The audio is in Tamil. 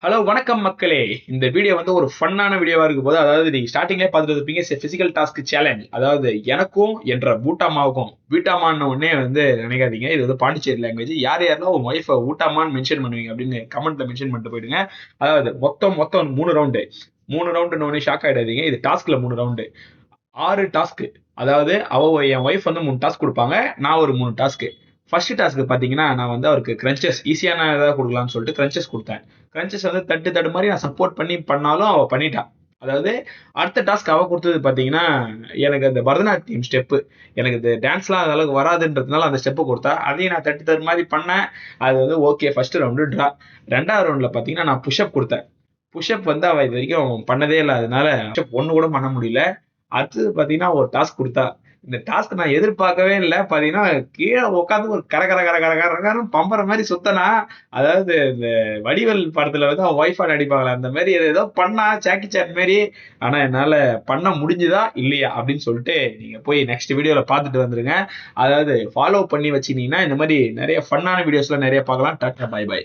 ஹலோ வணக்கம் மக்களே. இந்த வீடியோ வந்து ஒரு ஃபன்னான வீடியோவா இருக்க போது. அதாவது நீங்க ஸ்டார்டிங்லேயே பார்த்துட்டு இருப்பீங்க பிசிக்கல் டாஸ்க் சேலஞ்ச். அதாவது எனக்கும் என்ற பூட்டாமாவுக்கும் வீட்டாமான்னு ஒன்னே வந்து நினைக்காதீங்க. இது வந்து பாண்டிச்சேரி லாங்குவேஜ். யார் யாரெல்லாம் உங்க ஒய்ஃபை ஊட்டாமான்னு மென்ஷன் பண்ணுவீங்க அப்படின்னு கமெண்ட்ல மென்ஷன் பண்ணிட்டு போயிடுங்க. அதாவது மொத்தம் 3 ரவுண்டு. 3 round shock ஆயிடாதீங்க. இது டாஸ்க்ல 3 ரவுண்டு. 6 டாஸ்க். அதாவது என் ஒய்ஃப் வந்து 3 டாஸ்க் கொடுப்பாங்க. நான் ஒரு 3 டாஸ்க். ஃபர்ஸ்ட் டாஸ்க் பாத்தீங்கன்னா நான் வந்து அவருக்கு கிரன்ச்சஸ் ஈஸியான ஏதாவது கொடுக்கலாம்னு சொல்லிட்டு கிரன்ச்சஸ் கொடுத்தேன். கிரன்ச்சஸ் வந்து தட்டு மாதிரி நான் சப்போர்ட் பண்ணாலும் அவ பண்ணிட்டா. அதாவது அடுத்த டாஸ்க் அவ கொடுத்தது பாத்தீங்கன்னா எனக்கு அந்த பரதநாட்டியம் ஸ்டெப்பு. எனக்கு இந்த டான்ஸ்லாம் அந்த அளவுக்கு வராதுன்றதுனால அந்த ஸ்டெப்பு கொடுத்தா. அதையும் நான் தட்டு மாதிரி பண்ணேன். அது வந்து ஓகே. First round draw. 2வது ரவுண்ட்ல பாத்தீங்கன்னா நான் புஷ்அப் கொடுத்தேன். புஷ்அப் வந்து அவ இது வரைக்கும் பண்ணதே இல்லை. அதனால புஷ்அப் ஒண்ணு கூட பண்ண முடியல. அடுத்தது பாத்தீங்கன்னா ஒரு டாஸ்க் கொடுத்தா. இந்த டாஸ்க் நான் எதிர்பார்க்கவே இல்லை. பாத்தீங்கன்னா கீழே உட்காந்து ஒரு கர கர கர கர கரன்னு பம்பர மாதிரி சுத்தனா. அதாவது இந்த வடிவேல் படத்துல வந்து அவன் ஒய்ஃபா நடிப்பாங்களே அந்த மாதிரி ஏதோ பண்ணா ஜாக்கி சான் மாதிரி. ஆனா என்னால பண்ண முடிஞ்சுதா இல்லையா அப்படின்னு சொல்லிட்டு நீங்க போய் நெக்ஸ்ட் வீடியோல பார்த்துட்டு வந்துருங்க. அதாவது ஃபாலோ பண்ணி வச்சுக்கிட்டீங்கன்னா இந்த மாதிரி நிறைய ஃபன்னான வீடியோஸ்லாம் நிறைய பார்க்கலாம். Tata bye by.